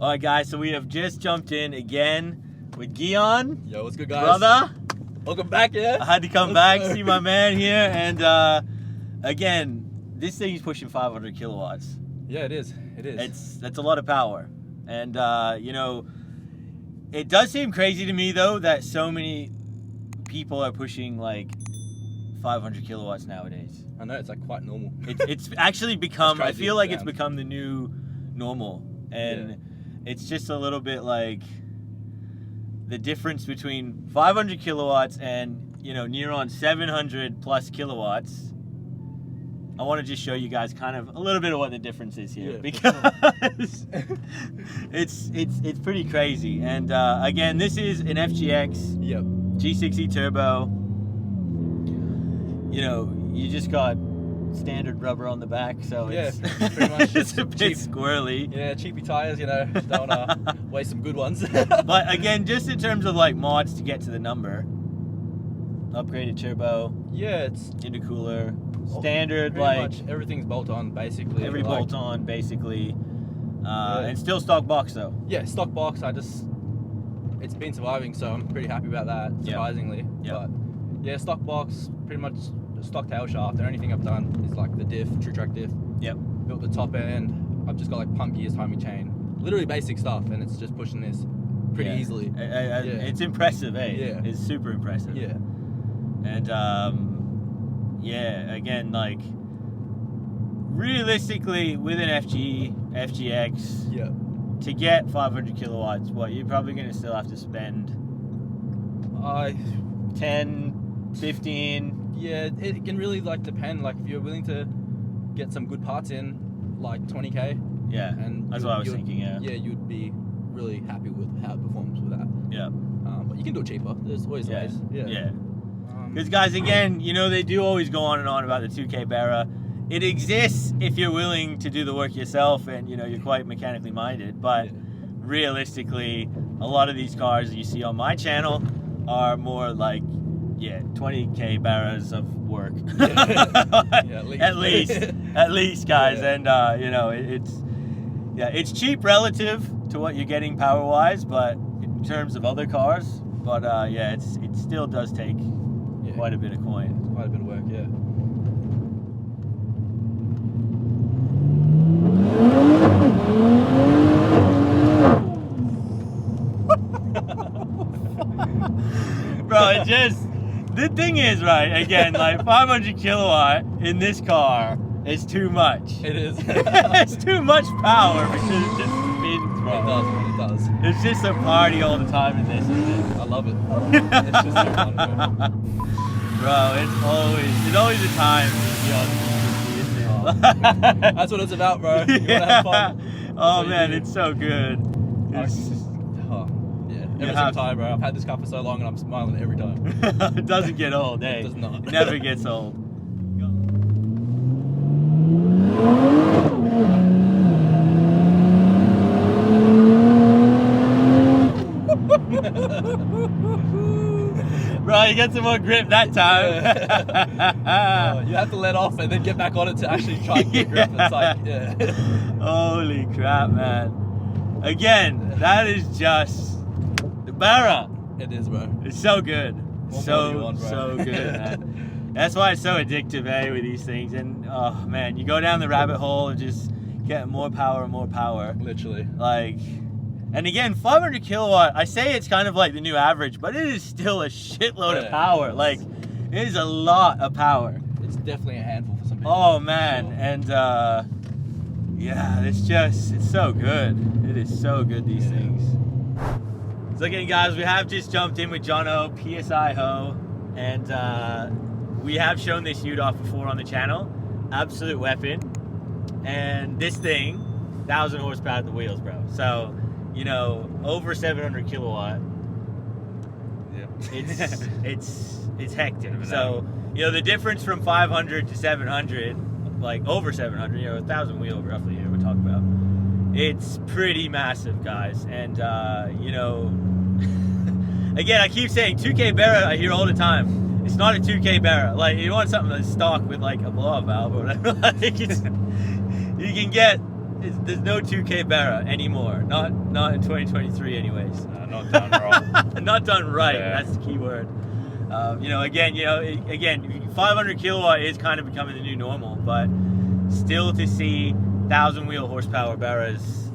All right, guys, so we have just jumped in again with Guion. Yo, what's good, guys? Brother. Welcome back, yeah? I had to come back, see my man here, and again, this thing's pushing 500 kilowatts. Yeah, it is. It is. That's a lot of power. And, you know, it does seem crazy to me, though, that so many people are pushing, like, 500 kilowatts nowadays. I know, it's like quite normal. It's actually become, I feel like it's sound. become the new normal. And it's just a little bit like the difference between 500 kilowatts and, you know, near on 700 plus kilowatts. I want to just show you guys kind of a little bit of what the difference is here, because it's pretty crazy. And again, this is an FGX G6ETurbo. You know, you just got standard rubber on the back, so it's pretty much it's a bit squirrely. Yeah, cheapy tires, you know, don't want to waste some good ones. But again, just in terms of like mods to get to the number, upgraded turbo, it's intercooler, standard, pretty like much everything's bolt on basically. every like, bolt on basically, and still stock box though. Yeah, stock box. It's been surviving, so I'm pretty happy about that, surprisingly. But yeah, stock box, pretty much stock tail shaft. The only thing I've done is like the diff, true track diff. Built the top end. I've just got like pump gears, timing chain, literally basic stuff, and it's just pushing this pretty easily. It's impressive, eh? Yeah, it's super impressive. Yeah, and again, like realistically, with an FGX, to get 500 kilowatts, what you're probably going to still have to spend 10, 15. Yeah, it can really like depend. Like if you're willing to get some good parts in, like 20k. Yeah, and that's what I was thinking. Yeah, you'd be really happy with how it performs with that. Yeah, but you can do it cheaper. There's always ways. Yeah. Because guys, again, you know, they do always go on and on about the 2K Barra. It exists if you're willing to do the work yourself and, you know, you're quite mechanically minded. But realistically, a lot of these cars that you see on my channel are more like, 20K Barras of work. At least, guys. And, you know, it's cheap relative to what you're getting power-wise, but in terms of other cars. But, it still does take quite a bit of coin. Quite a bit of work, Bro, the thing is, right, again, like 500 kilowatt in this car is too much. It is. It's too much power because it just spins, bro. It does. It's just a party all the time in this, isn't it? I love it. It's just so fun, bro, it's always a time to be on the isn't it? That's what it's about, bro. You want to have fun. Oh man, it's so good. Every single time, bro. I've had this car for so long and I'm smiling every time. It doesn't get old, eh? It does not. It never gets old. Bro, you get some more grip that time. You have to let off and then get back on it to actually try and get grip. It's like, Holy crap, man. Again, that is just the Barra. It is, bro. It's so good. So good, man. That's why it's so addictive, with these things. And, oh, man, you go down the rabbit hole and just get more power and more power. Literally. Like, and again, 500 kilowatt, I say it's kind of like the new average, but it is still a shitload of power. Like, it is a lot of power. It's definitely a handful for some people. Oh, man. And, it's so good. It is so good, these things. So again, guys, we have just jumped in with Jono, PSIHOES, and we have shown this ute off before on the channel. Absolute weapon. And this thing, 1,000 horsepower at the wheels, bro. So, you know, over 700 kilowatt. It's hectic. So, you know, the difference from 500 to 700, like over 700, you know, 1,000 wheel roughly here we're talking about. It's pretty massive, guys. And, you know, again, I keep saying 2K Barra, I hear all the time. It's not a 2K Barra. Like, you want something that's stock with like a blow-up valve or whatever. Like, you can get there's no 2K Barra anymore. Not in 2023, anyways. Not done right. Not done right. Yeah. That's the key word. Again, 500 kilowatt is kind of becoming the new normal, but still to see 1,000 wheel horsepower Barras,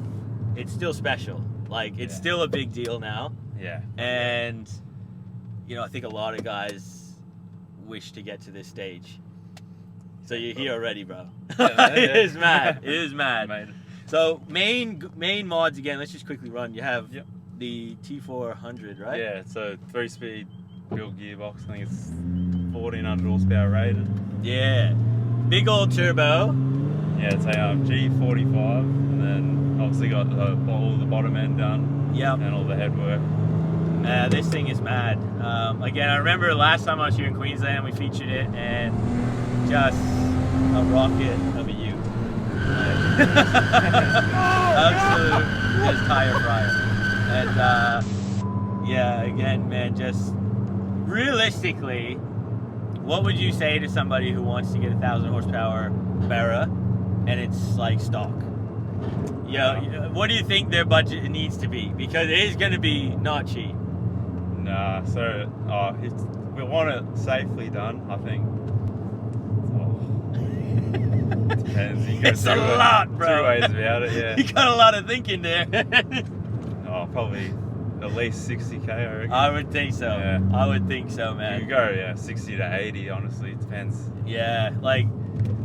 it's still special. Like, it's still a big deal now. Yeah. And, I think a lot of guys wish to get to this stage. So you're here already, bro. It is mad. It is mad. Made it. So main mods again. Let's just quickly run. You have the T400, right? Yeah, it's a 3-speed build gearbox. I think it's 1,400 horsepower rated. Yeah. Big old turbo. Yeah, it's a G45, and then obviously got all the bottom end done. Yep. And all the head work. This thing is mad. Again, I remember last time I was here in Queensland, we featured it, and just a rocket of a ute. Absolute just tire fryer. And again, man, just realistically, what would you say to somebody who wants to get 1,000 horsepower Barra and it's like stock? What do you think their budget needs to be? Because it is going to be not cheap. Nah, so we want it safely done, I think. Depends. It's a lot, bro. Two ways about it, yeah. You got a lot of thinking there. Probably at least 60k, I reckon. I would think so. Yeah. I would think so, man. You go, 60 to 80, honestly. It depends. Yeah, like,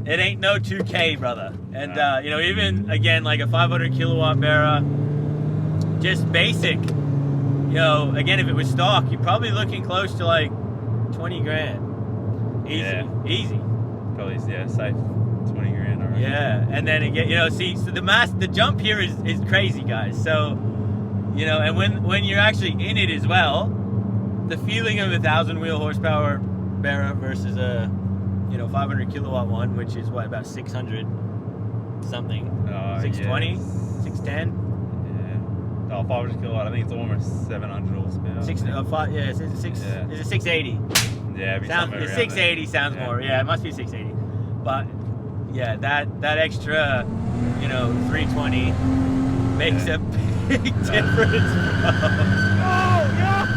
it ain't no 2K, brother. And, even, again, like a 500 kilowatt Barra, just basic. Again, if it was stock, you're probably looking close to like 20 grand. Easy. Yeah. Easy. Probably, safe 20 grand, I reckon. Yeah, and then again, so the jump here is crazy, guys. So, and when you're actually in it as well, the feeling of 1,000 wheel horsepower Barra versus a 500 kilowatt one, which is what, about 600 something, 620, 610. 500 kilowatt. I think it's almost 700 horsepower. Is it 680? Yeah, Sounds 680 sounds more. Yeah, it must be 680. But yeah, that extra, 320 makes a big difference. Oh yeah.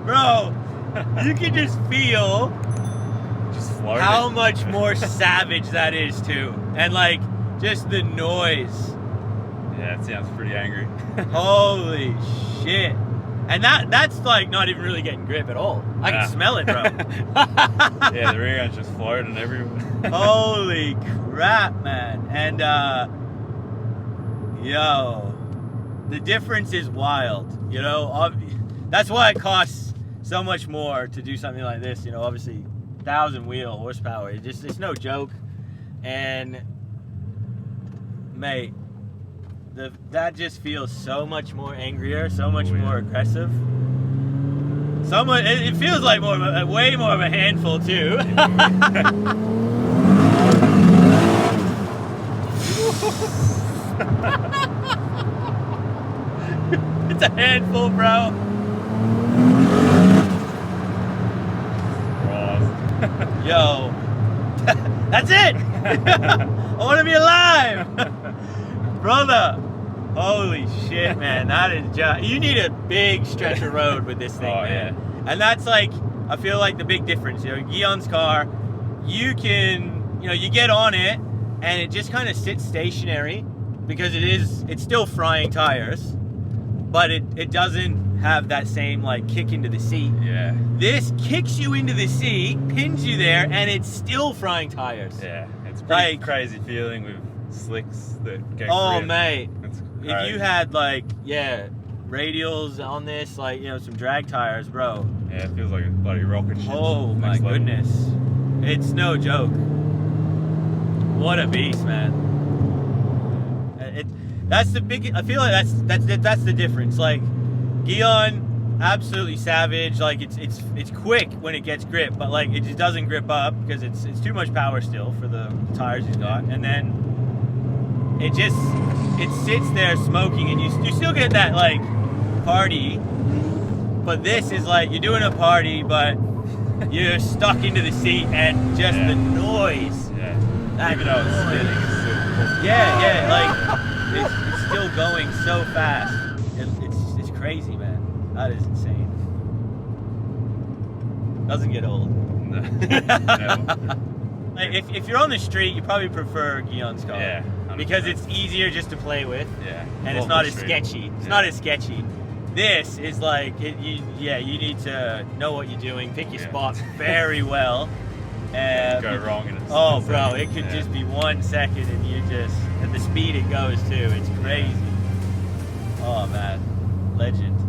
Bro, you can just feel how much more savage that is too. And like, just the noise. Yeah, it sounds pretty angry. Holy shit. And that's like not even really getting grip at all. I can smell it, bro. Yeah, the rear end's just floating everywhere. Holy crap, man. And the difference is wild. That's why it costs so much more to do something like this. Obviously 1,000 wheel horsepower. It's no joke. And mate, that just feels so much more angrier, so much more aggressive. It feels like way more of a handful too. It's a handful, bro. Yo, that's it. I want to be alive, brother. Holy shit, man. That is just, you need a big stretch of road with this thing, man. Yeah. And that's like, I feel like the big difference. Guillaume's car, you can, you get on it and it just kind of sits stationary because it's still frying tires, but it doesn't have that same like kick into the seat. Yeah. This kicks you into the seat, pins you there, and it's still frying tires. Yeah, it's pretty crazy feeling with slicks that get grip. Mate. If you had radials on this, some drag tires, bro. Yeah, it feels like a bloody rocket ship. Oh my goodness. It's no joke. What a beast, man. That's the big, I feel like that's the difference. Like, Guillaume, absolutely savage. Like, it's quick when it gets grip, but like it just doesn't grip up because it's too much power still for the tires he's got. And then it sits there smoking, and you still get that like party, but this is like you're doing a party, but you're stuck into the seat and just the noise. Yeah. That Even though it's spinning, it's still cool. Yeah, like it's still going so fast. It's crazy, man. That is insane. Doesn't get old. No. Like if you're on the street, you probably prefer Guillaume's car. Yeah. 100%. Because it's easier just to play with. Yeah. And it's not as sketchy. It's not as sketchy. This is like, you need to know what you're doing, pick your spots very well. Go wrong in a Oh, bro, it could just be 1 second and you just, at the speed it goes too, it's crazy. Oh, man. Legend.